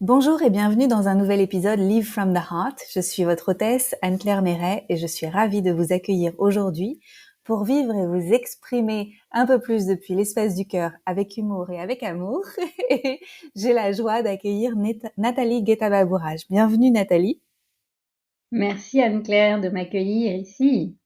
Bonjour et bienvenue dans un nouvel épisode Live from the Heart. Je suis votre hôtesse Anne-Claire Méret et je suis ravie de vous accueillir aujourd'hui pour vivre et vous exprimer un peu plus depuis l'espace du cœur avec humour et avec amour. Et j'ai la joie d'accueillir Nathalie Guetta-Babourage. Bienvenue Nathalie. Merci Anne-Claire de m'accueillir ici.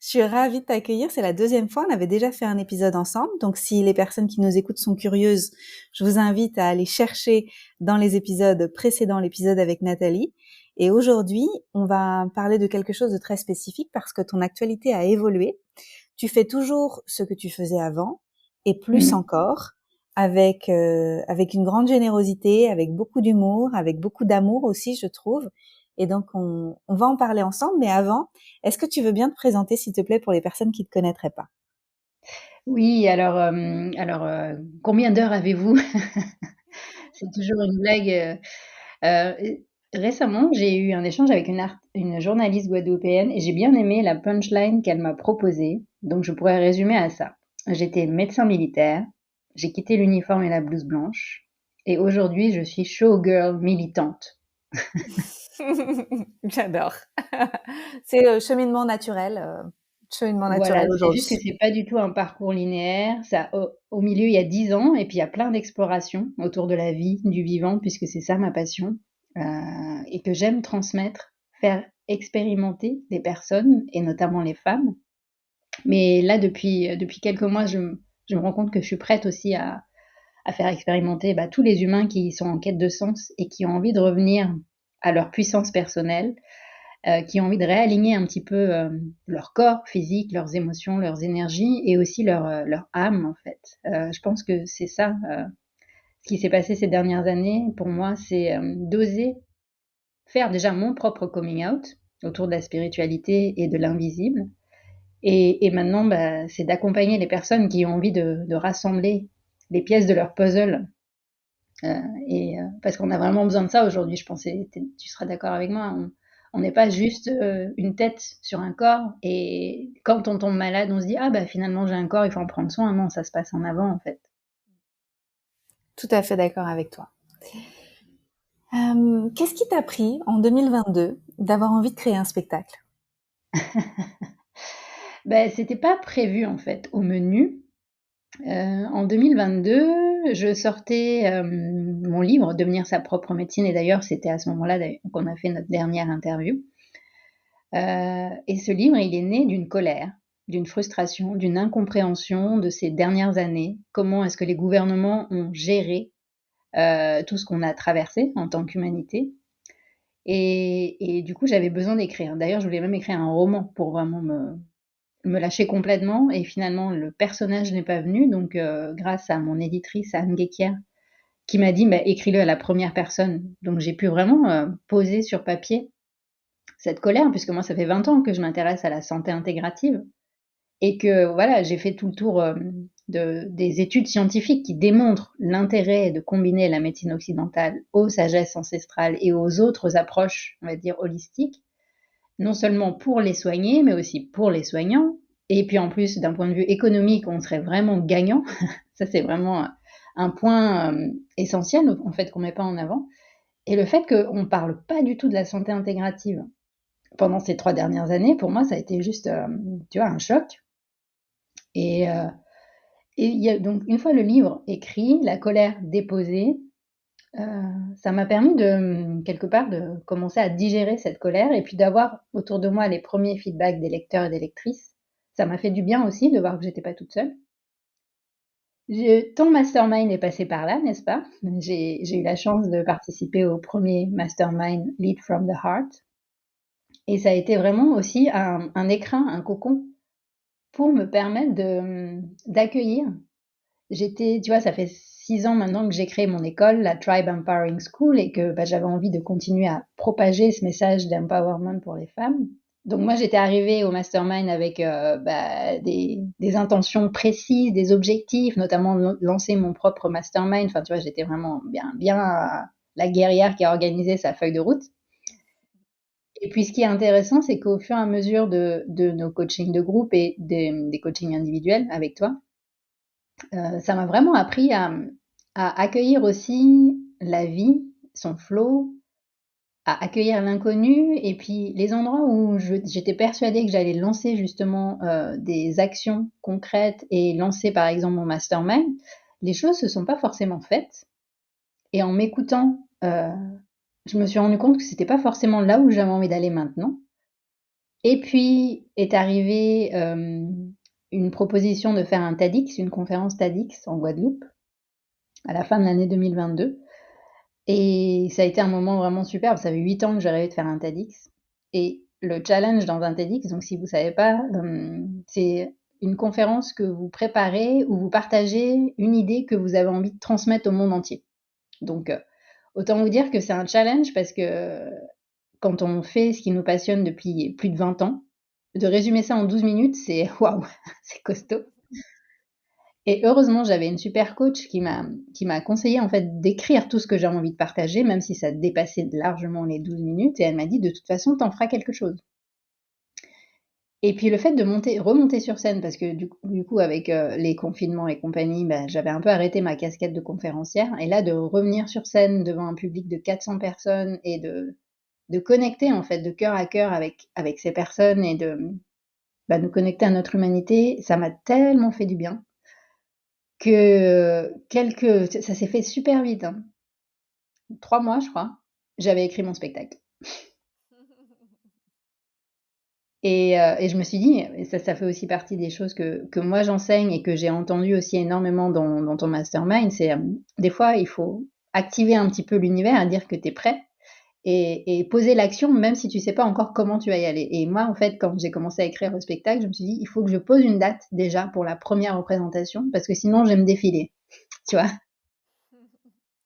Je suis ravie de t'accueillir. C'est la deuxième fois. On avait déjà fait un épisode ensemble. Donc, si les personnes qui nous écoutent sont curieuses, je vous invite à aller chercher dans les épisodes précédents l'épisode avec Nathalie. Et aujourd'hui, on va parler de quelque chose de très spécifique parce que ton actualité a évolué. Tu fais toujours ce que tu faisais avant et plus Mhm. encore avec une grande générosité, avec beaucoup d'humour, avec beaucoup d'amour aussi, je trouve. Et donc, on va en parler ensemble. Mais avant, est-ce que tu veux bien te présenter, s'il te plaît, pour les personnes qui ne te connaîtraient pas? Oui, combien d'heures avez-vous? C'est toujours une blague. Récemment, j'ai eu un échange avec une journaliste guadeloupéenne et j'ai bien aimé la punchline qu'elle m'a proposée. Donc, je pourrais résumer à ça. J'étais médecin militaire, j'ai quitté l'uniforme et la blouse blanche, et aujourd'hui, je suis showgirl militante. J'adore. C'est cheminement Voilà, naturel c'est juste que aujourd'hui. c'est pas du tout un parcours linéaire. Ça, au milieu, il y a 10 ans, et puis il y a plein d'explorations autour de la vie, du vivant, puisque c'est ça ma passion, et que j'aime transmettre, faire expérimenter les personnes, et notamment les femmes. Mais là, depuis quelques mois, je me rends compte que je suis prête aussi à faire expérimenter tous les humains qui sont en quête de sens et qui ont envie de revenir à leur puissance personnelle, qui ont envie de réaligner un petit peu leur corps physique, leurs émotions, leurs énergies et aussi leur âme en fait. Je pense que c'est ça, ce qui s'est passé ces dernières années pour moi, c'est d'oser faire déjà mon propre coming out autour de la spiritualité et de l'invisible. Et maintenant, c'est d'accompagner les personnes qui ont envie de rassembler les pièces de leur puzzle. Parce qu'on a vraiment besoin de ça aujourd'hui, je pense, et tu seras d'accord avec moi. On n'est pas juste une tête sur un corps, et quand on tombe malade, on se dit ah bah finalement j'ai un corps, il faut en prendre soin. Non, ça se passe en avant en fait. Tout à fait d'accord avec toi. Qu'est-ce qui t'a pris en 2022 d'avoir envie de créer un spectacle? Ben c'était pas prévu en fait au menu. En 2022, je sortais mon livre Devenir sa propre médecine, et d'ailleurs c'était à ce moment-là qu'on a fait notre dernière interview. Et ce livre, il est né d'une colère, d'une frustration, d'une incompréhension de ces dernières années. Comment est-ce que les gouvernements ont géré tout ce qu'on a traversé en tant qu'humanité? Et du coup, j'avais besoin d'écrire. D'ailleurs, je voulais même écrire un roman pour vraiment me lâcher complètement. Et finalement, le personnage n'est pas venu. Donc, grâce à mon éditrice, Anne Guéquière, qui m'a dit, bah, écris-le à la première personne. Donc, j'ai pu vraiment poser sur papier cette colère, puisque moi, ça fait 20 ans que je m'intéresse à la santé intégrative et que voilà, j'ai fait tout le tour des études scientifiques qui démontrent l'intérêt de combiner la médecine occidentale aux sagesses ancestrales et aux autres approches, on va dire, holistiques, non seulement pour les soigner, mais aussi pour les soignants. Et puis en plus, d'un point de vue économique, on serait vraiment gagnant. Ça, c'est vraiment un point essentiel, en fait, qu'on ne met pas en avant. Et le fait qu'on ne parle pas du tout de la santé intégrative pendant ces 3 dernières années, pour moi, ça a été juste, tu vois, un choc. Et, euh, et il y a donc, une fois le livre écrit, la colère déposée, ça m'a permis de, quelque part, de commencer à digérer cette colère et puis d'avoir autour de moi les premiers feedbacks des lecteurs et des lectrices. Ça m'a fait du bien aussi de voir que j'étais pas toute seule. Ton mastermind est passé par là, n'est-ce pas? J'ai eu la chance de participer au premier mastermind Lead from the Heart. Et ça a été vraiment aussi un écrin, un cocon pour me permettre d'accueillir. Tu vois, ça fait 6 ans maintenant que j'ai créé mon école, la Tribe Empowering School, et que j'avais envie de continuer à propager ce message d'empowerment pour les femmes. Donc moi, j'étais arrivée au mastermind avec des intentions précises, des objectifs, notamment lancer mon propre mastermind. Enfin, tu vois, j'étais vraiment bien la guerrière qui a organisé sa feuille de route. Et puis, ce qui est intéressant, c'est qu'au fur et à mesure de nos coachings de groupe et des coachings individuels avec toi, ça m'a vraiment appris à accueillir aussi la vie son flow, à accueillir l'inconnu, et puis les endroits où j'étais persuadée que j'allais lancer justement des actions concrètes et lancer par exemple mon mastermind, les choses se sont pas forcément faites. Et en m'écoutant, je me suis rendu compte que c'était pas forcément là où j'avais envie d'aller maintenant. Et puis est arrivée une proposition de faire un TEDx, une conférence TEDx en Guadeloupe, à la fin de l'année 2022. Et ça a été un moment vraiment superbe. Ça fait 8 ans que j'ai rêvé de faire un TEDx. Et le challenge dans un TEDx, donc si vous savez pas, c'est une conférence que vous préparez où vous partagez une idée que vous avez envie de transmettre au monde entier. Donc, autant vous dire que c'est un challenge parce que quand on fait ce qui nous passionne depuis plus de 20 ans, de résumer ça en 12 minutes, c'est waouh, c'est costaud. Et heureusement, j'avais une super coach qui m'a conseillé en fait d'écrire tout ce que j'avais envie de partager, même si ça dépassait largement les 12 minutes. Et elle m'a dit, de toute façon, t'en feras quelque chose. Et puis le fait de remonter sur scène, parce que du coup avec les confinements et compagnie, ben, j'avais un peu arrêté ma casquette de conférencière. Et là, de revenir sur scène devant un public de 400 personnes et de connecter en fait de cœur à cœur avec ces personnes et de nous connecter à notre humanité, ça m'a tellement fait du bien que ça s'est fait super vite, hein. 3 mois, je crois, j'avais écrit mon spectacle. Et je me suis dit, et ça fait aussi partie des choses que moi j'enseigne et que j'ai entendu aussi énormément dans ton mastermind, c'est des fois il faut activer un petit peu l'univers, à dire que tu es prêt et poser l'action même si tu sais pas encore comment tu vas y aller. Et moi en fait quand j'ai commencé à écrire le spectacle, je me suis dit il faut que je pose une date déjà pour la première représentation parce que sinon je vais me défiler, tu vois.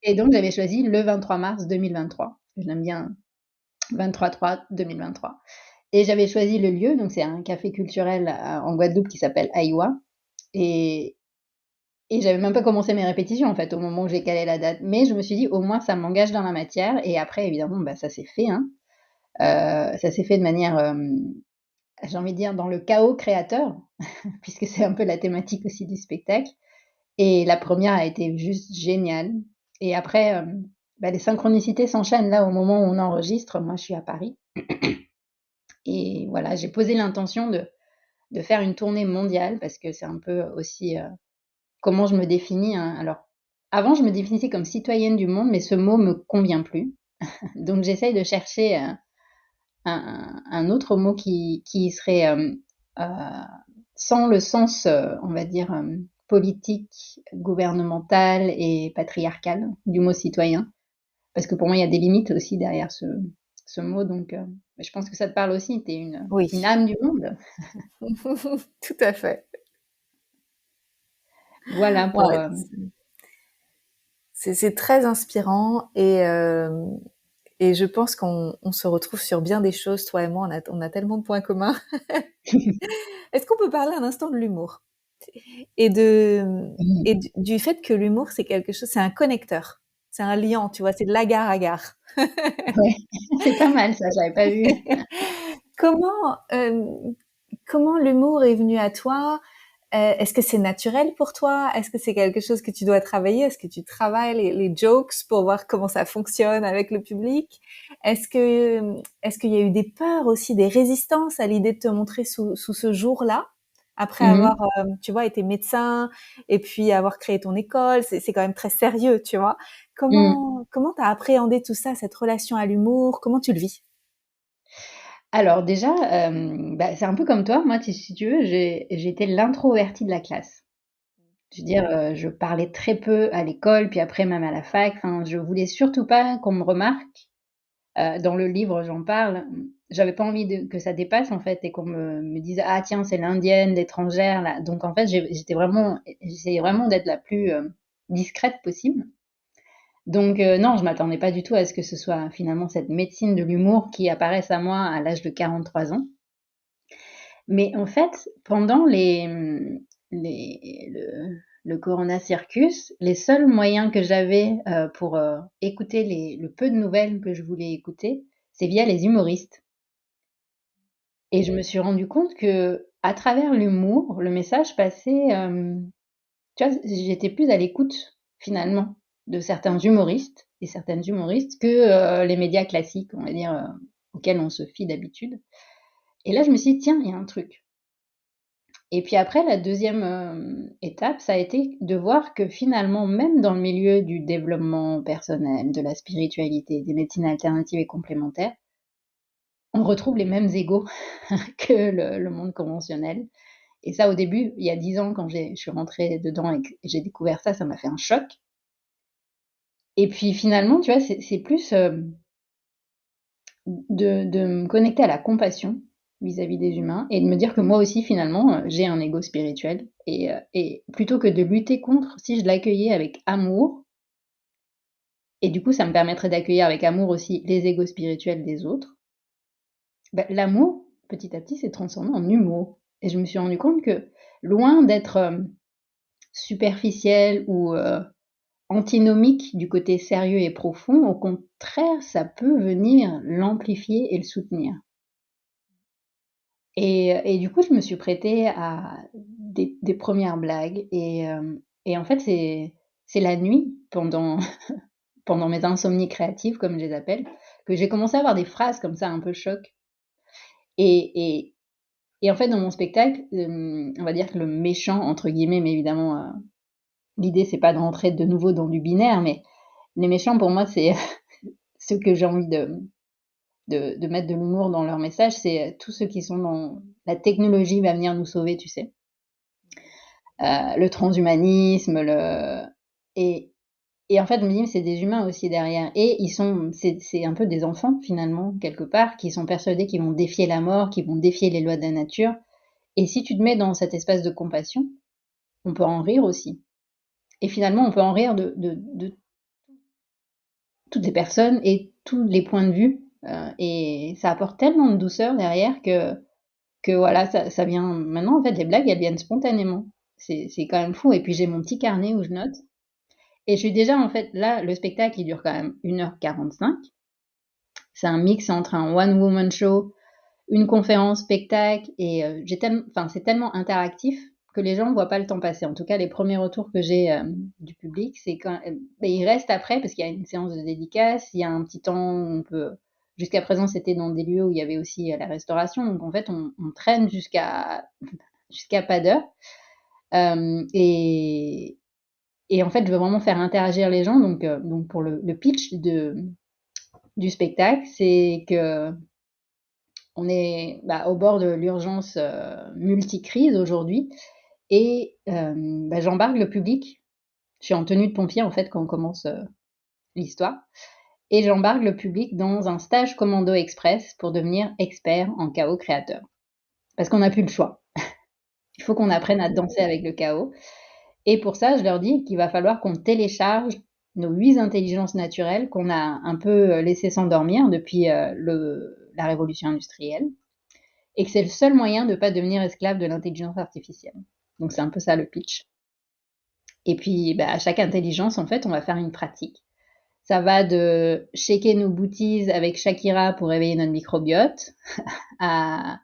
Et donc j'avais choisi le 23 mars 2023. Je l'aime bien 23/3/2023. Et j'avais choisi le lieu, donc c'est un café culturel en Guadeloupe qui s'appelle Aïwa. Et, et j'avais même pas commencé mes répétitions en fait au moment où j'ai calé la date. Mais je me suis dit au moins ça m'engage dans la matière. Et après évidemment bah, ça s'est fait. Hein. Ça s'est fait de manière, j'ai envie de dire, dans le chaos créateur, puisque c'est un peu la thématique aussi du spectacle. Et la première a été juste géniale. Et après, bah, les synchronicités s'enchaînent là au moment où on enregistre. Moi je suis à Paris. Et voilà, j'ai posé l'intention de faire une tournée mondiale parce que c'est un peu aussi comment je me définis. Hein. Alors, avant, je me définissais comme citoyenne du monde, mais ce mot me convient plus. Donc, j'essaye de chercher un autre mot qui serait euh, sans le sens, on va dire, politique, gouvernemental et patriarcal du mot citoyen. Parce que pour moi, il y a des limites aussi derrière ce mot. Donc, je pense que ça te parle aussi. Tu es Oui, une âme du monde. tout à fait. Voilà pour. Ouais, c'est très inspirant et je pense qu'on se retrouve sur bien des choses, toi et moi, on a tellement de points communs. Est-ce qu'on peut parler un instant de l'humour et du fait que l'humour, c'est quelque chose, c'est un connecteur, c'est un liant, tu vois, c'est de l'agar-agar. Ouais, c'est pas mal ça, j'avais pas vu. Comment, comment l'humour est venu à toi? Est-ce que c'est naturel pour toi? Est-ce que c'est quelque chose que tu dois travailler? Est-ce que tu travailles les jokes pour voir comment ça fonctionne avec le public? Est-ce qu'il y a eu des peurs aussi, des résistances à l'idée de te montrer sous ce jour-là? Après avoir, Mhm. tu vois, été médecin et puis avoir créé ton école, c'est quand même très sérieux, tu vois. Mm. Comment t'as appréhendé tout ça, cette relation à l'humour? Comment tu le vis? Alors déjà, bah, c'est un peu comme toi. Moi, si tu veux, j'étais l'introvertie de la classe. Je veux dire, je parlais très peu à l'école, puis après même à la fac. Enfin, je voulais surtout pas qu'on me remarque. Dans le livre, j'en parle. J'avais pas envie que ça dépasse en fait et qu'on me dise ah tiens c'est l'indienne, l'étrangère là. Donc en fait j'essayais vraiment d'être la plus discrète possible. Donc non, je m'attendais pas du tout à ce que ce soit finalement cette médecine de l'humour qui apparaisse à moi à l'âge de 43 ans. Mais en fait, pendant le Corona Circus, les seuls moyens que j'avais pour écouter le peu de nouvelles que je voulais écouter, c'est via les humoristes. Et je me suis rendu compte que à travers l'humour, le message passait, tu vois, j'étais plus à l'écoute finalement. de certains humoristes et certaines humoristes que les médias classiques, on va dire, auxquels on se fie d'habitude. Et là, je me suis dit, tiens, il y a un truc. Et puis après, la deuxième étape, ça a été de voir que finalement, même dans le milieu du développement personnel, de la spiritualité, des médecines alternatives et complémentaires, on retrouve les mêmes égos que le monde conventionnel. Et ça, au début, il y a 10 ans, quand je suis rentrée dedans et que j'ai découvert ça, ça m'a fait un choc. Et puis finalement, tu vois, c'est plus de me connecter à la compassion vis-à-vis des humains et de me dire que moi aussi, finalement, j'ai un ego spirituel. Et plutôt que de lutter contre, si je l'accueillais avec amour, et du coup, ça me permettrait d'accueillir avec amour aussi les égos spirituels des autres, ben, l'amour, petit à petit, s'est transformé en humour. Et je me suis rendu compte que, loin d'être superficiel ou antinomique du côté sérieux et profond, au contraire, ça peut venir l'amplifier et le soutenir. Et du coup, je me suis prêtée à des premières blagues. Et en fait, c'est la nuit, pendant mes insomnies créatives, comme je les appelle, que j'ai commencé à avoir des phrases comme ça, un peu choc. Et, et, et en fait, dans mon spectacle, on va dire que le méchant, entre guillemets, mais évidemment, l'idée, c'est pas de rentrer de nouveau dans du binaire, mais les méchants, pour moi, c'est ceux que j'ai envie de mettre de l'humour dans leur message, c'est tous ceux qui sont dans la technologie va venir nous sauver, tu sais. Le transhumanisme, et, et en fait, je me dis, c'est des humains aussi derrière. Et c'est un peu des enfants, finalement, quelque part, qui sont persuadés qu'ils vont défier la mort, qu'ils vont défier les lois de la nature. Et si tu te mets dans cet espace de compassion, on peut en rire aussi. Et finalement, on peut en rire de toutes les personnes et tous les points de vue. Et ça apporte tellement de douceur derrière que voilà, ça vient. Maintenant, en fait, les blagues, elles viennent spontanément. C'est quand même fou. Et puis, j'ai mon petit carnet où je note. Et je suis déjà, en fait, là, le spectacle, il dure quand même 1h45. C'est un mix entre un one-woman show, une conférence, spectacle. Et c'est tellement interactif que les gens ne voient pas le temps passer. En tout cas, les premiers retours que j'ai du public, c'est quand ils restent après parce qu'il y a une séance de dédicace, il y a un petit temps où on peut. Jusqu'à présent, c'était dans des lieux où il y avait aussi la restauration. Donc, en fait, on traîne jusqu'à pas d'heure. Et en fait, je veux vraiment faire interagir les gens. Donc pour le pitch du spectacle, c'est que on est au bord de l'urgence multicrise aujourd'hui. Et j'embarque le public. Je suis en tenue de pompier, en fait, quand on commence l'histoire. Et j'embarque le public dans un stage commando express pour devenir expert en chaos créateur. Parce qu'on n'a plus le choix. Il faut qu'on apprenne à danser avec le chaos. Et pour ça, je leur dis qu'il va falloir qu'on télécharge nos 8 intelligences naturelles qu'on a un peu laissées s'endormir depuis la révolution industrielle. Et que c'est le seul moyen de ne pas devenir esclave de l'intelligence artificielle. Donc c'est un peu ça le pitch. Et puis à chaque intelligence, en fait, on va faire une pratique. Ça va de shaker nos booties avec Shakira pour réveiller notre microbiote, à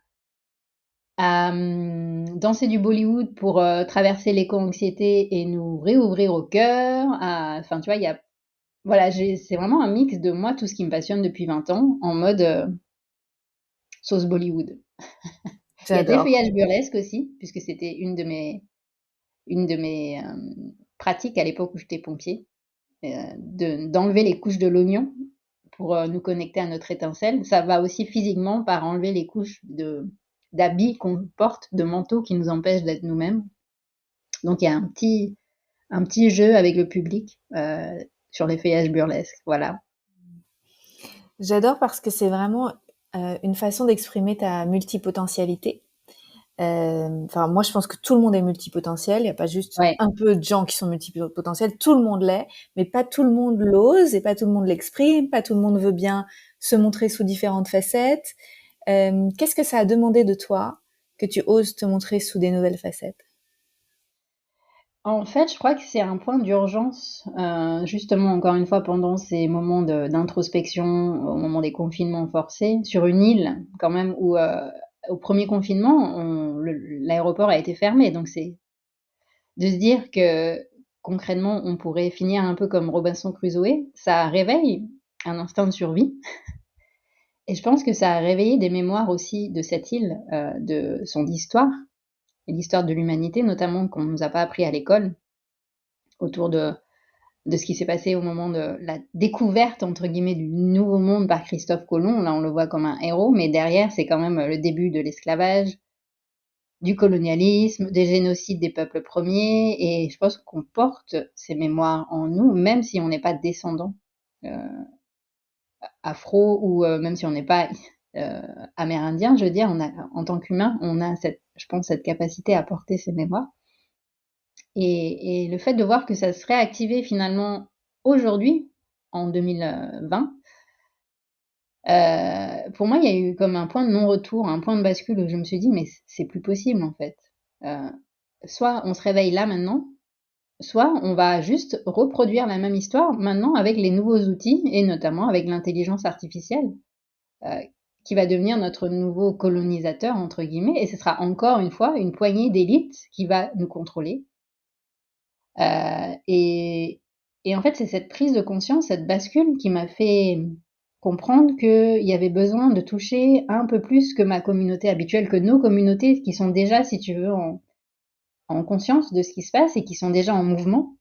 danser du Bollywood pour traverser l'éco-anxiété et nous réouvrir au cœur. Enfin, tu vois, c'est vraiment un mix de moi, tout ce qui me passionne depuis 20 ans, en mode sauce Bollywood. Il y a de J'adore. l'effeuillage burlesque aussi, puisque c'était une de mes pratiques à l'époque où j'étais pompier, d'enlever les couches de l'oignon pour nous connecter à notre étincelle. Ça va aussi physiquement par enlever les couches d'habits qu'on porte, de manteaux qui nous empêchent d'être nous-mêmes. Donc il y a un petit jeu avec le public sur l'effeuillage burlesque. Voilà. J'adore parce que c'est vraiment une façon d'exprimer ta multipotentialité. Enfin, moi, je pense que tout le monde est multipotentiel. Il n'y a pas juste Ouais. un peu de gens qui sont multipotentiels. Tout le monde l'est, mais pas tout le monde l'ose et pas tout le monde l'exprime. Pas tout le monde veut bien se montrer sous différentes facettes. Qu'est-ce que ça a demandé de toi que tu oses te montrer sous des nouvelles facettes? En fait, je crois que c'est un point d'urgence, justement, encore une fois, pendant ces moments d'introspection, au moment des confinements forcés, sur une île, quand même, où au premier confinement, l'aéroport a été fermé. Donc, c'est de se dire que concrètement, on pourrait finir un peu comme Robinson Crusoe. Ça réveille un instinct de survie. Et je pense que ça a réveillé des mémoires aussi de cette île, de son histoire, et l'histoire de l'humanité, notamment qu'on nous a pas appris à l'école, autour de ce qui s'est passé au moment de la découverte, entre guillemets, du nouveau monde par Christophe Colomb. Là, on le voit comme un héros, mais derrière, c'est quand même le début de l'esclavage, du colonialisme, des génocides des peuples premiers, et je pense qu'on porte ces mémoires en nous, même si on n'est pas descendant euh, afro, ou même si on n'est pas amérindien, je veux dire, en tant qu'humain, on a je pense, cette capacité à porter ces mémoires. Et le fait de voir que ça serait activé finalement aujourd'hui, en 2020, pour moi, il y a eu comme un point de non-retour, un point de bascule où je me suis dit, mais c'est plus possible en fait. Euh, Soit on se réveille là maintenant, soit on va juste reproduire la même histoire maintenant avec les nouveaux outils et notamment avec l'intelligence artificielle euh, qui va devenir notre nouveau colonisateur, entre guillemets, et ce sera encore une fois une poignée d'élites qui va nous contrôler. Euh, et, et en fait, c'est cette prise de conscience, cette bascule qui m'a fait comprendre qu'il y avait besoin de toucher un peu plus que ma communauté habituelle, que nos communautés qui sont déjà, si tu veux, en conscience de ce qui se passe et qui sont déjà en mouvement.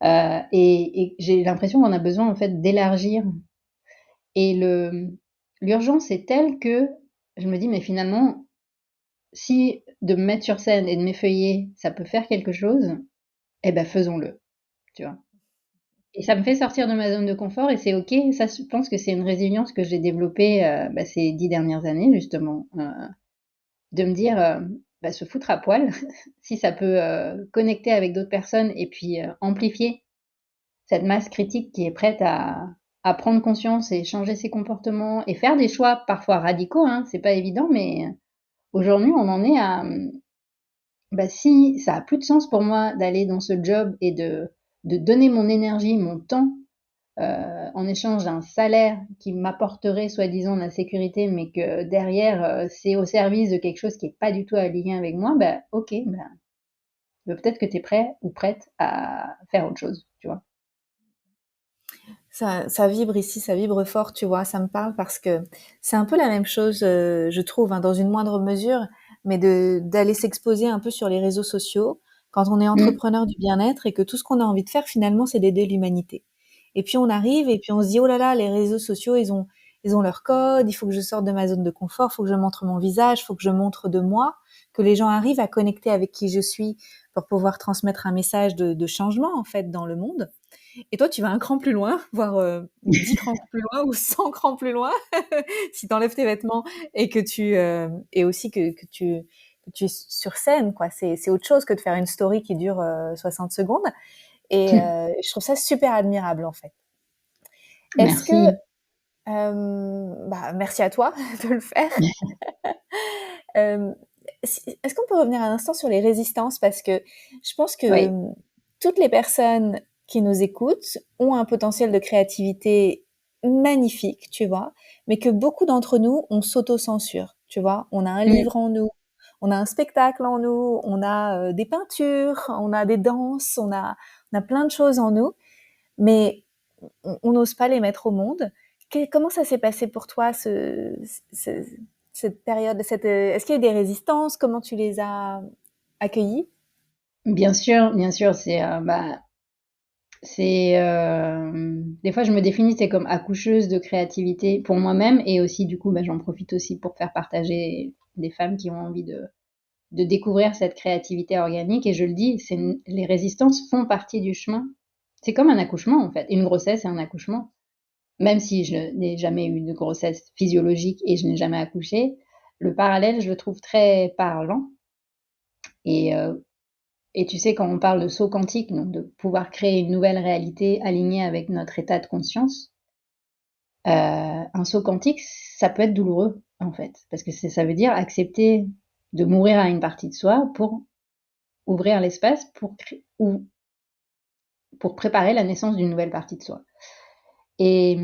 Et j'ai l'impression qu'on a besoin en fait d'élargir. Et l'urgence est telle que je me dis, mais finalement, si de me mettre sur scène et de m'effeuiller, ça peut faire quelque chose, eh ben faisons-le, tu vois. Et ça me fait sortir de ma zone de confort et c'est ok. Ça, je pense que c'est une résilience que j'ai développée ces 10 dernières années, justement, de me dire, se foutre à poil, si ça peut connecter avec d'autres personnes et puis amplifier cette masse critique qui est prête à prendre conscience et changer ses comportements et faire des choix parfois radicaux, hein, c'est pas évident, mais aujourd'hui on en est à, si ça a plus de sens pour moi d'aller dans ce job et de donner mon énergie, mon temps en échange d'un salaire qui m'apporterait soi-disant de la sécurité, mais que derrière c'est au service de quelque chose qui est pas du tout aligné avec moi, ok, peut-être que tu es prêt ou prête à faire autre chose, tu vois. Ça vibre ici, ça vibre fort, tu vois, ça me parle parce que c'est un peu la même chose, je trouve, hein, dans une moindre mesure, mais d'aller s'exposer un peu sur les réseaux sociaux quand on est Mm. entrepreneur du bien-être et que tout ce qu'on a envie de faire finalement, c'est d'aider l'humanité. Et puis on arrive et puis on se dit, oh là là, les réseaux sociaux, ils ont leur code, il faut que je sorte de ma zone de confort, il faut que je montre mon visage, il faut que je montre de moi, que les gens arrivent à connecter avec qui je suis pour pouvoir transmettre un message de changement, en fait, dans le monde. Et toi, tu vas un cran plus loin, voire 10 crans plus loin ou 100 crans plus loin, si tu enlèves tes vêtements et que et aussi que tu es sur scène, quoi. C'est autre chose que de faire une story qui dure 60 secondes. Et je trouve ça super admirable, en fait. Est-ce que, Merci. merci à toi de le faire. Euh, Est-ce qu'on peut revenir un instant sur les résistances? Parce que je pense que Oui. toutes les personnes qui nous écoutent ont un potentiel de créativité magnifique, tu vois, mais que beaucoup d'entre nous, on s'auto-censure, tu vois. On a un Mm. livre en nous, on a un spectacle en nous, on a des peintures, on a des danses, on a plein de choses en nous, mais on n'ose pas les mettre au monde. Comment ça s'est passé pour toi, ce- cette période, est-ce qu'il y a eu des résistances? Comment tu les as accueillies? Bien sûr, des fois je me définissais comme accoucheuse de créativité pour moi-même et aussi du coup, j'en profite aussi pour faire partager des femmes qui ont envie de découvrir cette créativité organique. Et je le dis, les résistances font partie du chemin. C'est comme un accouchement en fait. Une grossesse et un accouchement. Même si je n'ai jamais eu de grossesse physiologique et je n'ai jamais accouché, le parallèle, je le trouve très parlant. Et Et tu sais, quand on parle de saut quantique, donc de pouvoir créer une nouvelle réalité alignée avec notre état de conscience, un saut quantique, ça peut être douloureux, en fait, parce que ça veut dire accepter de mourir à une partie de soi pour ouvrir l'espace ou pour préparer la naissance d'une nouvelle partie de soi. Et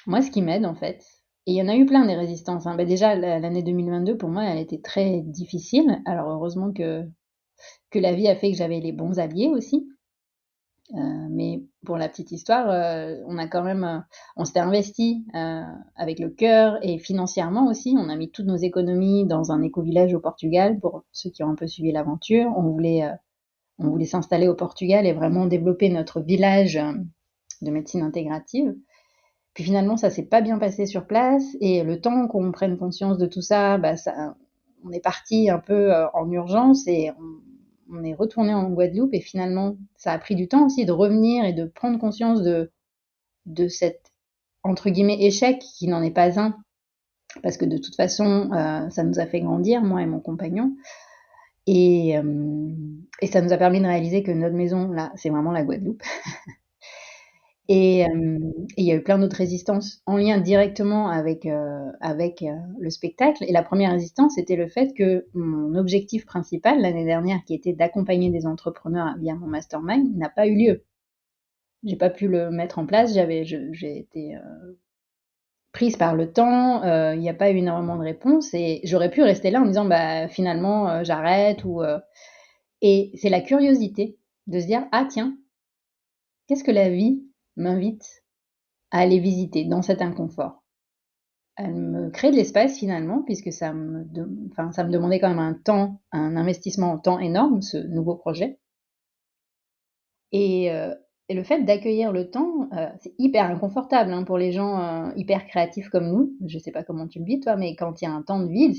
moi, ce qui m'aide, en fait, et il y en a eu plein des résistances, hein. Déjà, l'année 2022, pour moi, elle était très difficile. Alors, heureusement que que la vie a fait que j'avais les bons alliés aussi. Mais pour la petite histoire, on a quand même, on s'était investi avec le cœur et financièrement aussi. On a mis toutes nos économies dans un éco-village au Portugal pour ceux qui ont un peu suivi l'aventure. On voulait s'installer au Portugal et vraiment développer notre village de médecine intégrative. Puis finalement, ça s'est pas bien passé sur place et le temps qu'on prenne conscience de tout ça, on est parti un peu en urgence et on est retourné en Guadeloupe et finalement, ça a pris du temps aussi de revenir et de prendre conscience de cet entre guillemets échec qui n'en est pas un parce que de toute façon, ça nous a fait grandir, moi et mon compagnon. Et ça nous a permis de réaliser que notre maison, là, c'est vraiment la Guadeloupe. Et il y a eu plein d'autres résistances en lien directement avec le spectacle. Et la première résistance, c'était le fait que mon objectif principal l'année dernière, qui était d'accompagner des entrepreneurs via mon mastermind, n'a pas eu lieu. J'ai pas pu le mettre en place. J'ai été prise par le temps. Il n'y a pas eu énormément de réponses et j'aurais pu rester là en me disant bah finalement j'arrête et c'est la curiosité de se dire ah tiens, qu'est-ce que la vie m'invite à aller visiter dans cet inconfort. Elle me crée de l'espace finalement, puisque ça me demandait quand même un investissement en temps énorme, ce nouveau projet. Et, euh, et le fait d'accueillir le temps, c'est hyper inconfortable hein, pour les gens hyper créatifs comme nous. Je sais pas comment tu le vis toi, mais quand il y a un temps de vide,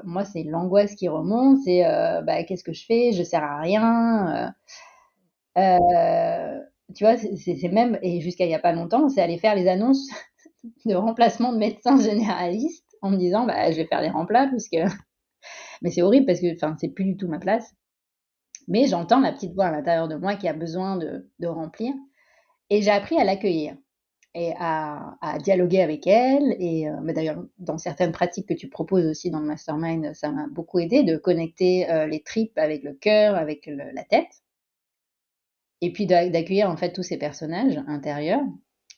moi c'est l'angoisse qui remonte, qu'est-ce que je fais, je sers à rien. Tu vois, c'est même, et jusqu'à il y a pas longtemps, c'est aller faire les annonces de remplacement de médecins généralistes en me disant bah je vais faire les remplats puisque mais c'est horrible parce que c'est plus du tout ma place. Mais j'entends la petite voix à l'intérieur de moi qui a besoin de remplir et j'ai appris à l'accueillir et à dialoguer avec elle et mais d'ailleurs dans certaines pratiques que tu proposes aussi dans le mastermind, ça m'a beaucoup aidé de connecter les tripes avec le cœur, avec la tête et puis d'accueillir en fait tous ces personnages intérieurs.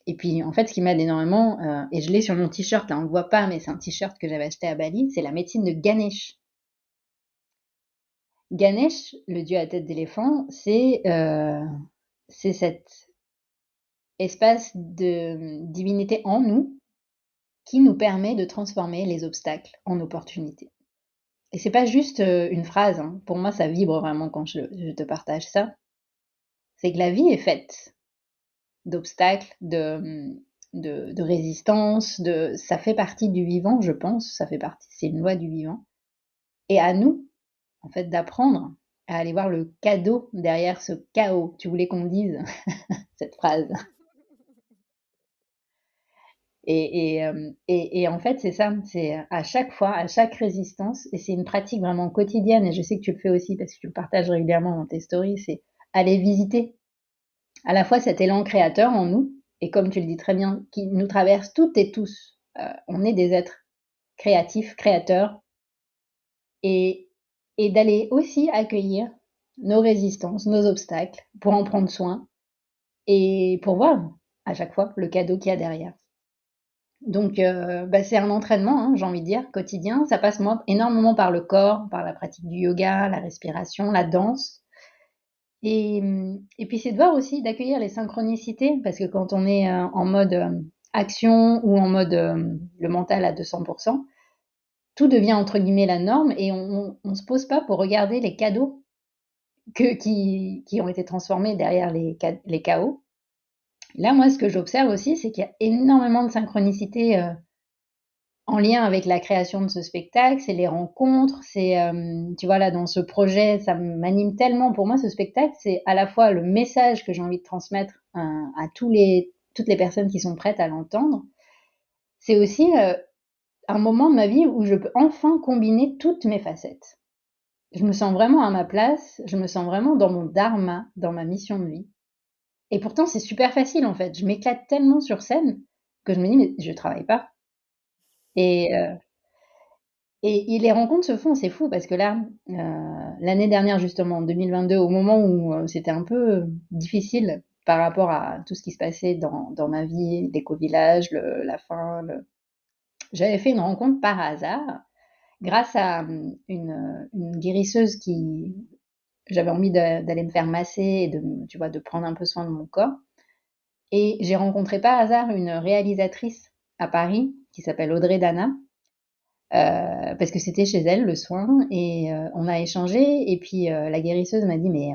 Et puis, en fait, ce qui m'aide énormément, et je l'ai sur mon t-shirt, là, on le voit pas, mais c'est un t-shirt que j'avais acheté à Bali, c'est la médecine de Ganesh. Ganesh, le dieu à tête d'éléphant, c'est cet espace de divinité en nous qui nous permet de transformer les obstacles en opportunités. Et c'est pas juste une phrase, hein. Pour moi, ça vibre vraiment quand je te partage ça. C'est que la vie est faite d'obstacles, de résistance, ça fait partie du vivant, je pense, c'est une loi du vivant. Et à nous, en fait, d'apprendre à aller voir le cadeau derrière ce chaos. Tu voulais qu'on dise cette phrase. Et en fait, c'est ça, c'est à chaque fois, à chaque résistance, et c'est une pratique vraiment quotidienne, et je sais que tu le fais aussi parce que tu le partages régulièrement dans tes stories, c'est aller visiter à la fois cet élan créateur en nous, et comme tu le dis très bien, qui nous traverse toutes et tous. On est des êtres créatifs, créateurs, et, et d'aller aussi accueillir nos résistances, nos obstacles, pour en prendre soin, et pour voir à chaque fois le cadeau qu'il y a derrière. Donc, c'est un entraînement, hein, j'ai envie de dire, quotidien. Ça passe moi énormément par le corps, par la pratique du yoga, la respiration, la danse. Et puis c'est de voir aussi, d'accueillir les synchronicités, parce que quand on est en mode action ou en mode le mental à 200%, tout devient entre guillemets la norme et on se pose pas pour regarder les cadeaux qui ont été transformés derrière les chaos. Là, moi, ce que j'observe aussi, c'est qu'il y a énormément de synchronicité en lien avec la création de ce spectacle, c'est les rencontres, tu vois, là, dans ce projet, ça m'anime tellement. Pour moi, ce spectacle, c'est à la fois le message que j'ai envie de transmettre à toutes les personnes qui sont prêtes à l'entendre. C'est aussi un moment de ma vie où je peux enfin combiner toutes mes facettes. Je me sens vraiment à ma place, je me sens vraiment dans mon dharma, dans ma mission de vie. Et pourtant, c'est super facile en fait. Je m'éclate tellement sur scène que je me dis, mais je travaille pas. Et, euh, et les rencontres se font, c'est fou parce que là, l'année dernière justement, en 2022, au moment où c'était un peu difficile par rapport à tout ce qui se passait dans ma vie, l'éco-village, la faim, j'avais fait une rencontre par hasard grâce à une guérisseuse j'avais envie d'aller me faire masser et tu vois, de prendre un peu soin de mon corps. Et j'ai rencontré par hasard une réalisatrice à Paris qui s'appelle Audrey Dana, parce que c'était chez elle le soin, et on a échangé, et puis la guérisseuse m'a dit, mais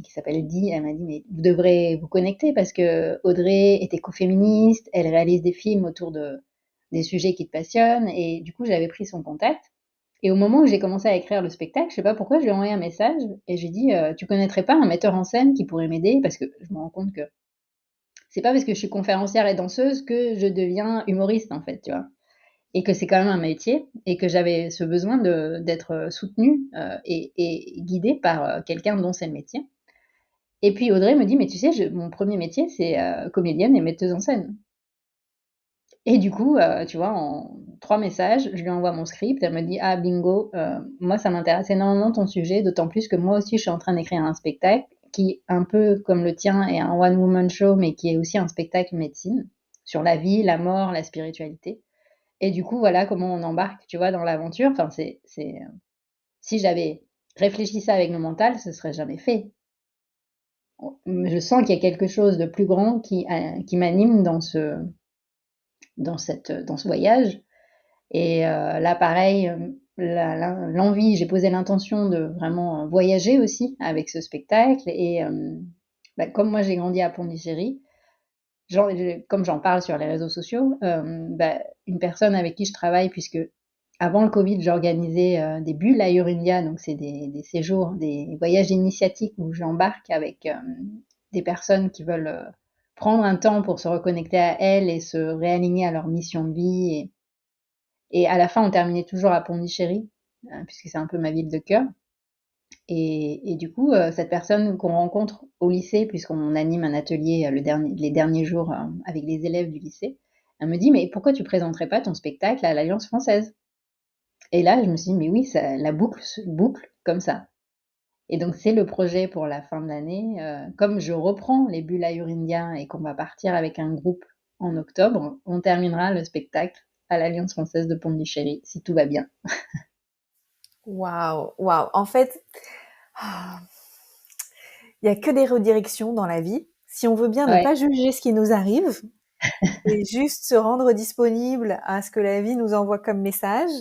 qui s'appelle Di, elle m'a dit, mais vous devrez vous connecter parce que Audrey est écoféministe, elle réalise des films autour des sujets qui te passionnent, et du coup j'avais pris son contact. Et au moment où j'ai commencé à écrire le spectacle, je sais pas pourquoi, je lui ai envoyé un message et j'ai dit, tu connaîtrais pas un metteur en scène qui pourrait m'aider, parce que je me rends compte que c'est pas parce que je suis conférencière et danseuse que je deviens humoriste, en fait, tu vois. Et que c'est quand même un métier, et que j'avais ce besoin d'être soutenue et guidée par quelqu'un dont c'est le métier. Et puis Audrey me dit, mais tu sais, mon premier métier, c'est comédienne et metteuse en scène. Et du coup, tu vois, en 3 messages, je lui envoie mon script. Elle me dit, ah bingo, moi ça m'intéresse énormément ton sujet, d'autant plus que moi aussi je suis en train d'écrire un spectacle qui, un peu comme le tien, est un one-woman show, mais qui est aussi un spectacle médecine sur la vie, la mort, la spiritualité. Et du coup, voilà comment on embarque, tu vois, dans l'aventure. Enfin, si j'avais réfléchi ça avec le mental, ce serait jamais fait. Je sens qu'il y a quelque chose de plus grand qui m'anime dans ce voyage. Et là, pareil, l'envie, j'ai posé l'intention de vraiment voyager aussi avec ce spectacle. Et bah, comme moi, j'ai grandi à Pondichéry, comme j'en parle sur les réseaux sociaux, bah, une personne avec qui je travaille, puisque avant le Covid, j'organisais des bulles à Urindia, donc c'est des séjours, des voyages initiatiques où j'embarque avec des personnes qui veulent prendre un temps pour se reconnecter à elles et se réaligner à leur mission de vie. Et à la fin, on terminait toujours à Pondichéry, puisque c'est un peu ma ville de cœur. Et du coup, cette personne qu'on rencontre au lycée, puisqu'on anime un atelier les derniers jours avec les élèves du lycée, elle me dit, mais pourquoi tu présenterais pas ton spectacle à l'Alliance française? Et là, je me suis dit, mais oui, la boucle se boucle comme ça. Et donc, c'est le projet pour la fin de l'année. Comme je reprends les bulles à Urindia et qu'on va partir avec un groupe en octobre, on terminera le spectacle à l'Alliance française de Pondichéry, si tout va bien. Waouh, waouh. En fait, il y a que des redirections dans la vie. Si on veut bien ne Ouais, pas juger ce qui nous arrive et juste se rendre disponible à ce que la vie nous envoie comme message,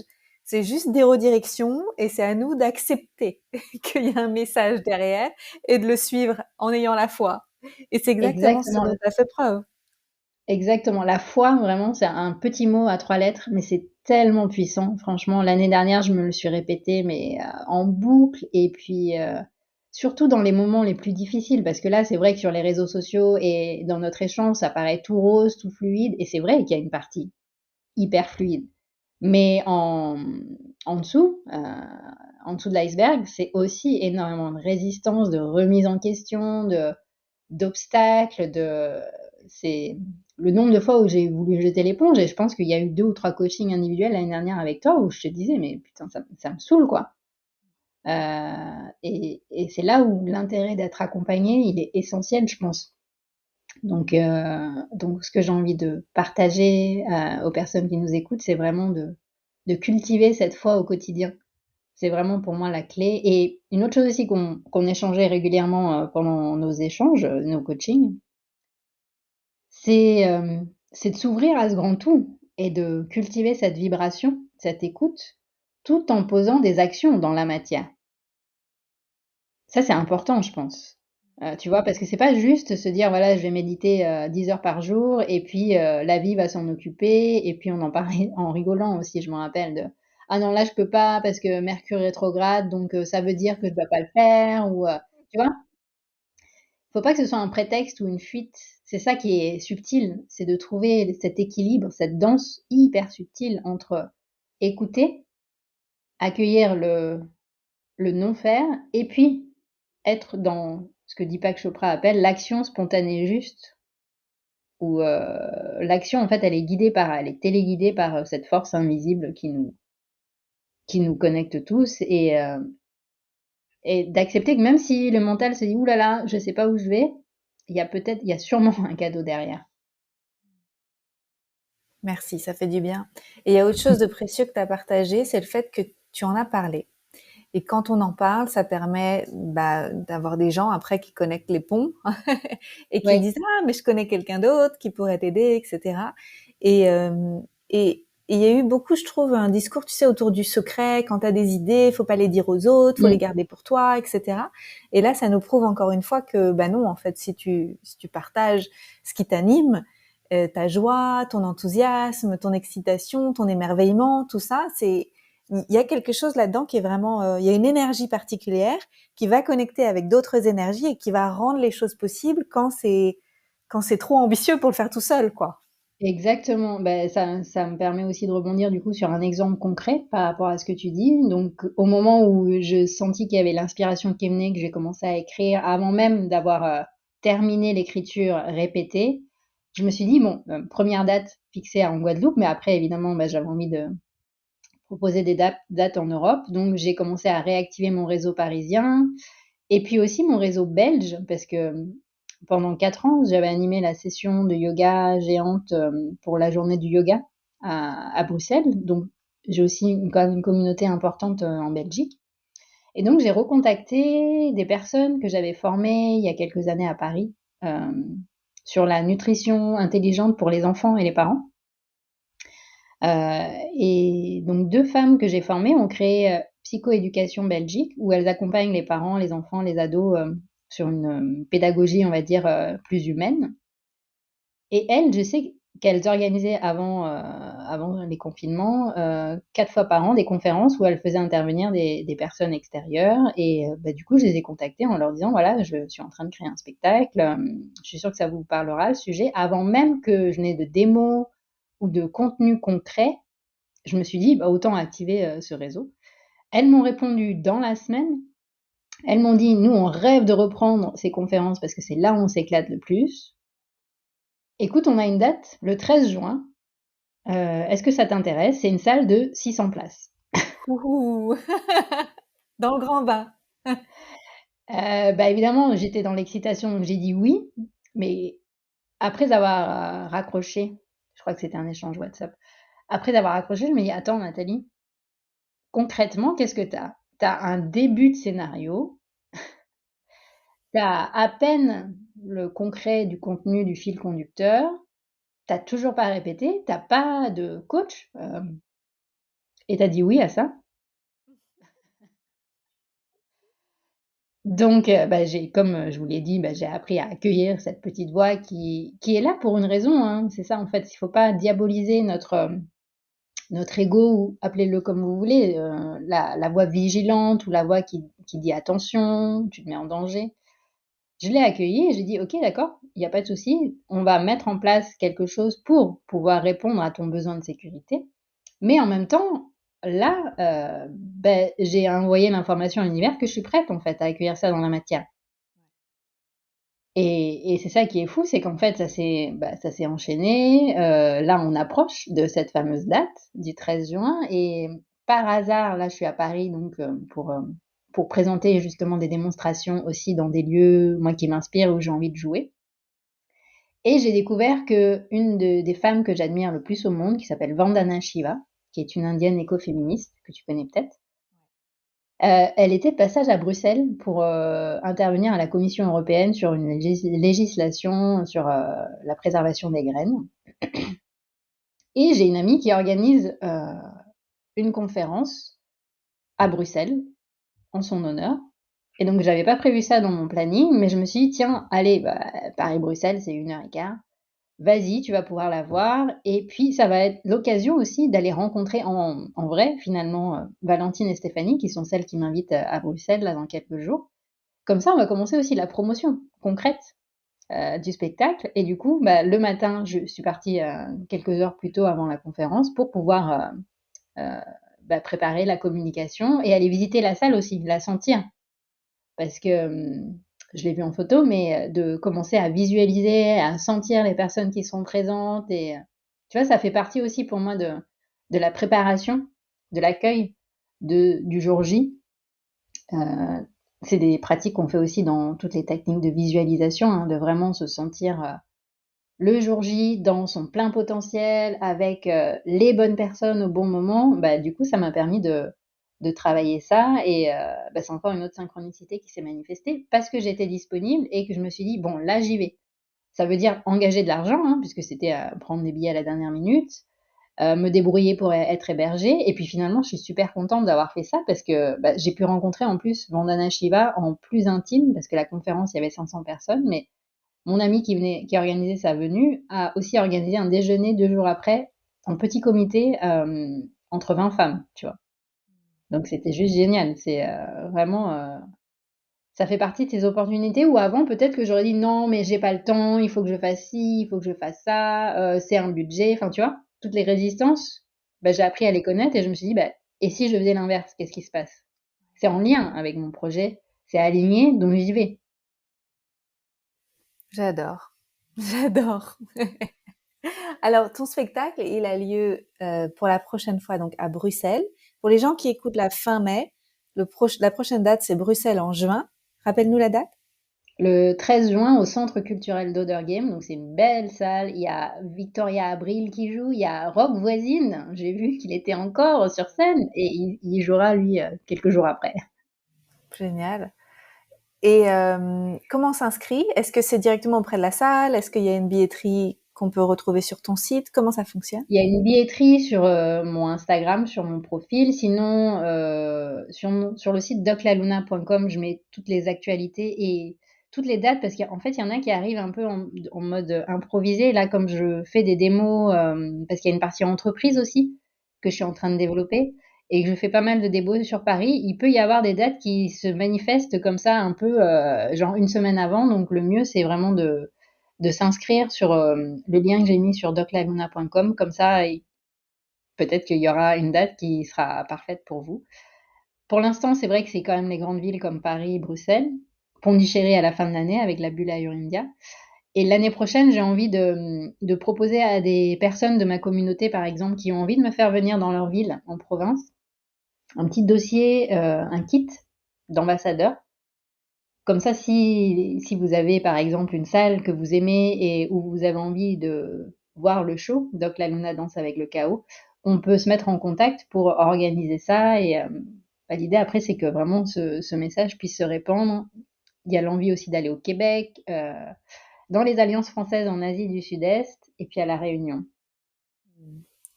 c'est juste des redirections et c'est à nous d'accepter qu'il y a un message derrière et de le suivre en ayant la foi. Et c'est exactement ce exactement. dont tu as fait preuve. Exactement. La foi, vraiment, c'est un petit mot à 3 lettres, mais c'est tellement puissant. Franchement, l'année dernière, je me le suis répété, mais en boucle. Et puis, surtout dans les moments les plus difficiles, parce que là, c'est vrai que sur les réseaux sociaux et dans notre échange, ça paraît tout rose, tout fluide. Et c'est vrai qu'il y a une partie hyper fluide. Mais en dessous de l'iceberg, c'est aussi énormément de résistance, de remise en question, d'obstacles, c'est le nombre de fois où j'ai voulu jeter l'éponge, et je pense qu'il y a eu 2 ou 3 coachings individuels l'année dernière avec toi où je te disais, mais putain, ça me saoule, quoi. Et c'est là où l'intérêt d'être accompagné, il est essentiel, je pense. Donc ce que j'ai envie de partager aux personnes qui nous écoutent, c'est vraiment de cultiver cette foi au quotidien. C'est vraiment pour moi la clé. Et une autre chose aussi qu'on échangeait régulièrement pendant nos échanges, nos coachings, c'est c'est de s'ouvrir à ce grand tout et de cultiver cette vibration, cette écoute, tout en posant des actions dans la matière. Ça, c'est important, je pense. Tu vois? Parce que c'est pas juste se dire: «Voilà, je vais méditer, 10 heures par jour et puis, la vie va s'en occuper», et puis on en parlait en rigolant aussi, je me rappelle de: «Ah non, là, je peux pas parce que Mercure rétrograde, donc ça veut dire que je dois pas le faire», ou tu vois? Faut pas que ce soit un prétexte ou une fuite. C'est ça qui est subtil, c'est de trouver cet équilibre, cette danse hyper subtile entre écouter, accueillir le non-faire, et puis être dans ce que Deepak Chopra appelle l'action spontanée juste, où l'action, en fait, elle est téléguidée par cette force invisible qui nous connecte tous, et d'accepter que même si le mental se dit: «Ouh là là, je sais pas où je vais», il y a sûrement un cadeau derrière. Merci, ça fait du bien. Et il y a autre chose de précieux que tu as partagé, c'est le fait que tu en as parlé. Et quand on en parle, ça permet d'avoir des gens après qui connectent les ponts et qui Ouais. disent ah mais je connais quelqu'un d'autre qui pourrait t'aider, etc. Et il y a eu beaucoup, je trouve, un discours, tu sais, autour du secret. Quand t'as des idées, faut pas les dire aux autres, faut les Mm. garder pour toi, etc. Et là, ça nous prouve encore une fois que bah non, en fait, si tu partages ce qui t'anime, ta joie, ton enthousiasme, ton excitation, ton émerveillement, tout ça, c'est il y a quelque chose là-dedans qui est vraiment, il y a une énergie particulière qui va connecter avec d'autres énergies et qui va rendre les choses possibles quand c'est trop ambitieux pour le faire tout seul, quoi. Exactement. Ben, ça me permet aussi de rebondir du coup sur un exemple concret par rapport à ce que tu dis. Donc, au moment où je sentis qu'il y avait l'inspiration qui venait, que j'ai commencé à écrire, avant même d'avoir terminé l'écriture répétée, je me suis dit, bon, première date fixée en Guadeloupe, mais après, évidemment, ben, j'avais envie de proposer des dates en Europe. Donc, j'ai commencé à réactiver mon réseau parisien et puis aussi mon réseau belge, parce que pendant 4 ans, j'avais animé la session de yoga géante pour la journée du yoga à Bruxelles. Donc, j'ai aussi quand même une communauté importante en Belgique. Et donc, j'ai recontacté des personnes que j'avais formées il y a quelques années à Paris euh, sur la nutrition intelligente pour les enfants et les parents. Et donc, 2 femmes que j'ai formées ont créé Psychoéducation Belgique, où elles accompagnent les parents, les enfants, les ados sur une pédagogie, on va dire, plus humaine. Et elles, je sais qu'elles organisaient avant les confinements, 4 fois par an, des conférences où elles faisaient intervenir des personnes extérieures. Et bah, du coup, je les ai contactées en leur disant, voilà, je suis en train de créer un spectacle, je suis sûre que ça vous parlera, le sujet. Avant même que je n'ai de démo ou de contenu concret, je me suis dit, bah, autant activer ce réseau. Elles m'ont répondu dans la semaine. Elles m'ont dit, nous, on rêve de reprendre ces conférences parce que c'est là où on s'éclate le plus. Écoute, on a une date, le 13 juin. Est-ce que ça t'intéresse? C'est une salle de 600 places. Ouhou. Dans le grand bain. Bah, évidemment, j'étais dans l'excitation, donc j'ai dit oui. Mais après avoir raccroché, je crois que c'était un échange WhatsApp. Après avoir raccroché, je me dis, attends, Nathalie, concrètement, qu'est-ce que t'as? T'as un début de scénario, t'as à peine le concret du contenu du fil conducteur, t'as toujours pas répété, t'as pas de coach, et t'as dit oui à ça. Donc, bah, comme je vous l'ai dit, bah, j'ai appris à accueillir cette petite voix qui est là pour une raison, hein. C'est ça, en fait, il faut pas diaboliser notre ego ou appelez-le comme vous voulez, la voix vigilante ou la voix qui dit: «Attention, tu te mets en danger». Je l'ai accueilli et j'ai dit: «OK, d'accord, il y a pas de souci, on va mettre en place quelque chose pour pouvoir répondre à ton besoin de sécurité». Mais en même temps, là, beh, j'ai envoyé l'information à l'univers que je suis prête, en fait, à accueillir ça dans la matière. Et c'est ça qui est fou, c'est qu'en fait, ça s'est enchaîné. Là, on approche de cette fameuse date du 13 juin et par hasard, là, je suis à Paris donc pour présenter justement des démonstrations aussi dans des lieux, moi, qui m'inspirent, où j'ai envie de jouer. Et j'ai découvert qu'une des femmes que j'admire le plus au monde, qui s'appelle Vandana Shiva, qui est une indienne écoféministe que tu connais peut-être, elle était de passage à Bruxelles pour intervenir à la Commission européenne sur une législation sur la préservation des graines. Et j'ai une amie qui organise une conférence à Bruxelles en son honneur. Et donc, j'avais pas prévu ça dans mon planning, mais je me suis dit, tiens, allez, bah, Paris-Bruxelles, c'est 1 heure et quart. Vas-y, tu vas pouvoir la voir. Et puis, ça va être l'occasion aussi d'aller rencontrer en vrai, finalement, Valentine et Stéphanie, qui sont celles qui m'invitent à Bruxelles, là, dans quelques jours. Comme ça, on va commencer aussi la promotion concrète du spectacle. Et du coup, bah, le matin, je suis partie quelques heures plus tôt avant la conférence pour pouvoir bah, préparer la communication et aller visiter la salle aussi, la sentir. Parce que je l'ai vu en photo, mais de commencer à visualiser, à sentir les personnes qui sont présentes. Et tu vois, ça fait partie aussi pour moi de la préparation, de l'accueil du jour J. C'est des pratiques qu'on fait aussi dans toutes les techniques de visualisation, hein, de vraiment se sentir le jour J dans son plein potentiel, avec les bonnes personnes au bon moment. Bah, du coup, ça m'a permis de travailler ça. Et c'est encore une autre synchronicité qui s'est manifestée parce que j'étais disponible et que je me suis dit, bon, là, j'y vais. Ça veut dire engager de l'argent, hein, puisque c'était prendre des billets à la dernière minute, me débrouiller pour être hébergée. Et puis finalement, je suis super contente d'avoir fait ça parce que j'ai pu rencontrer en plus Vandana Shiva en plus intime, parce que la conférence, il y avait 500 personnes, mais mon ami qui a organisé sa venue a aussi organisé un déjeuner 2 jours après, en petit comité, entre 20 femmes, tu vois. Donc c'était juste génial. C'est vraiment, ça fait partie de ces opportunités où avant, peut-être que j'aurais dit non, mais j'ai pas le temps, il faut que je fasse ci, il faut que je fasse ça, c'est un budget, enfin tu vois, toutes les résistances, j'ai appris à les connaître et je me suis dit, et si je faisais l'inverse, qu'est-ce qui se passe? C'est en lien avec mon projet, c'est aligné, donc j'y vais. J'adore. J'adore. Alors, ton spectacle, il a lieu pour la prochaine fois donc à Bruxelles. Pour les gens qui écoutent la fin mai, la prochaine date, c'est Bruxelles en juin. Rappelle-nous la date. Le 13 juin au Centre culturel d'Odergame, donc c'est une belle salle. Il y a Victoria Abril qui joue, il y a Rock Voisine, j'ai vu qu'il était encore sur scène et il jouera lui quelques jours après. Génial. Et comment on s'inscrit? Est-ce que c'est directement auprès de la salle? Est-ce qu'il y a une billetterie qu'on peut retrouver sur ton site? Comment ça fonctionne? Il y a une billetterie sur mon Instagram, sur mon profil. Sinon, sur le site doclaluna.com, je mets toutes les actualités et toutes les dates parce qu'en fait, il y en a qui arrivent un peu en mode improvisé. Là, comme je fais des démos, parce qu'il y a une partie entreprise aussi que je suis en train de développer et que je fais pas mal de démos sur Paris, il peut y avoir des dates qui se manifestent comme ça un peu, genre une semaine avant. Donc, le mieux, c'est vraiment de s'inscrire sur le lien que j'ai mis sur doclaguna.com. Comme ça, peut-être qu'il y aura une date qui sera parfaite pour vous. Pour l'instant, c'est vrai que c'est quand même les grandes villes comme Paris, Bruxelles, Pondichéry à la fin de l'année avec la bulle à India. Et l'année prochaine, j'ai envie de proposer à des personnes de ma communauté, par exemple, qui ont envie de me faire venir dans leur ville, en province, un petit dossier, un kit d'ambassadeur. Comme ça, si vous avez par exemple une salle que vous aimez et où vous avez envie de voir le show, Doc la Luna danse avec le chaos, on peut se mettre en contact pour organiser ça. Et l'idée après, c'est que vraiment ce message puisse se répandre. Il y a l'envie aussi d'aller au Québec, dans les alliances françaises en Asie du Sud-Est et puis à La Réunion.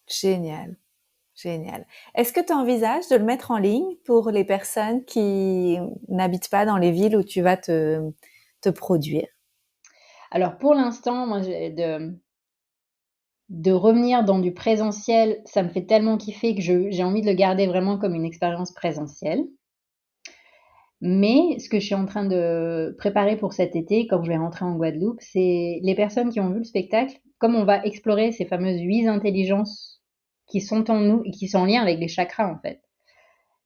Génial. Génial. Est-ce que tu envisages de le mettre en ligne pour les personnes qui n'habitent pas dans les villes où tu vas te produire? Alors pour l'instant, moi, de revenir dans du présentiel, ça me fait tellement kiffer que j'ai envie de le garder vraiment comme une expérience présentielle. Mais ce que je suis en train de préparer pour cet été, quand je vais rentrer en Guadeloupe, c'est les personnes qui ont vu le spectacle, comme on va explorer ces fameuses 8 intelligences qui sont en nous et qui sont en lien avec les chakras en fait.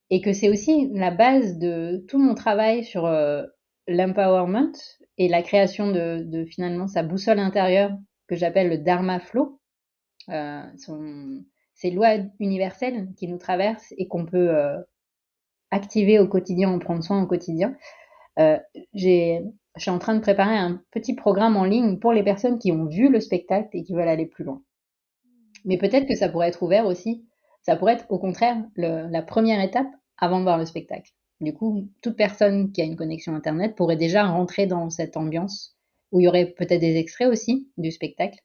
Et que c'est aussi la base de tout mon travail sur l'empowerment et la création de finalement sa boussole intérieure que j'appelle le Dharma Flow, ces lois universelles qui nous traversent et qu'on peut activer au quotidien, en prendre soin au quotidien. Euh, je suis en train de préparer un petit programme en ligne pour les personnes qui ont vu le spectacle et qui veulent aller plus loin. Mais peut-être que ça pourrait être ouvert aussi. Ça pourrait être au contraire la première étape avant de voir le spectacle. Du coup, toute personne qui a une connexion Internet pourrait déjà rentrer dans cette ambiance où il y aurait peut-être des extraits aussi du spectacle.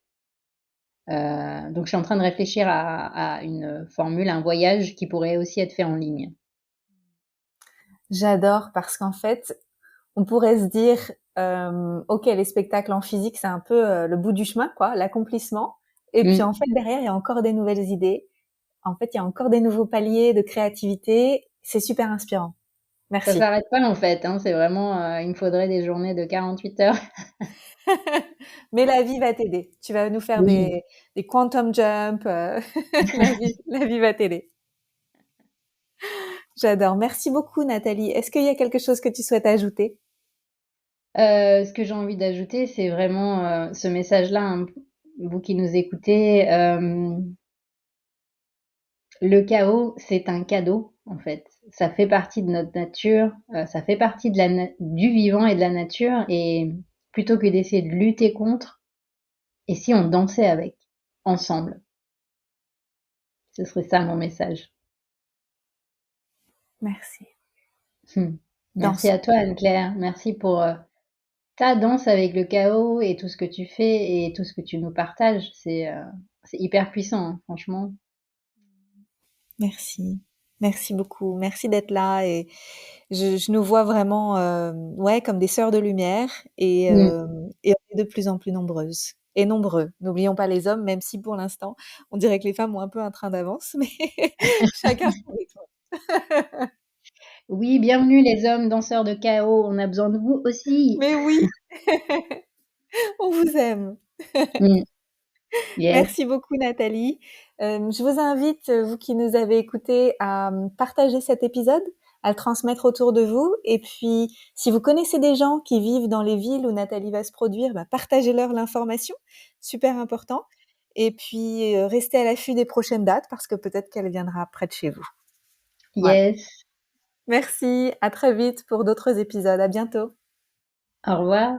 Donc je suis en train de réfléchir à une formule, un voyage qui pourrait aussi être fait en ligne. J'adore parce qu'en fait, on pourrait se dire, ok, les spectacles en physique, c'est un peu le bout du chemin, quoi, l'accomplissement. Et puis en fait, derrière, il y a encore des nouvelles idées. En fait, il y a encore des nouveaux paliers de créativité. C'est super inspirant. Ça Merci. s'arrête pas en fait, hein, c'est vraiment, il me faudrait des journées de 48 heures. Mais la vie va t'aider. Tu vas nous faire Oui. des quantum jump. La vie va t'aider. J'adore. Merci beaucoup, Nathalie. Est-ce qu'il y a quelque chose que tu souhaites ajouter? Ce que j'ai envie d'ajouter, c'est vraiment ce message-là, hein, vous qui nous écoutez. Le chaos, c'est un cadeau, en fait. Ça fait partie de notre nature, ça fait partie du vivant et de la nature. Et plutôt que d'essayer de lutter contre, et si on dansait avec, ensemble? Ce serait ça mon message. Merci. Merci à Dansons. toi, Anne-Claire. Merci pour ta danse avec le chaos et tout ce que tu fais et tout ce que tu nous partages. C'est hyper puissant, hein, franchement. Merci. Merci beaucoup. Merci d'être là et je nous vois vraiment, ouais, comme des sœurs de lumière Mm. et on est de plus en plus nombreuses et nombreux. N'oublions pas les hommes, même si pour l'instant, on dirait que les femmes ont un peu un train d'avance, mais chacun son rythme. Oui, bienvenue les hommes danseurs de chaos. On a besoin de vous aussi. Mais oui, on vous aime. Mm. Yes. Merci beaucoup Nathalie. Je vous invite, vous qui nous avez écoutés, à partager cet épisode, à le transmettre autour de vous. Et puis, si vous connaissez des gens qui vivent dans les villes où Nathalie va se produire, bah, partagez-leur l'information, super important. Et puis, restez à l'affût des prochaines dates parce que peut-être qu'elle viendra près de chez vous. Voilà. Yes. Merci, à très vite pour d'autres épisodes. À bientôt. Au revoir.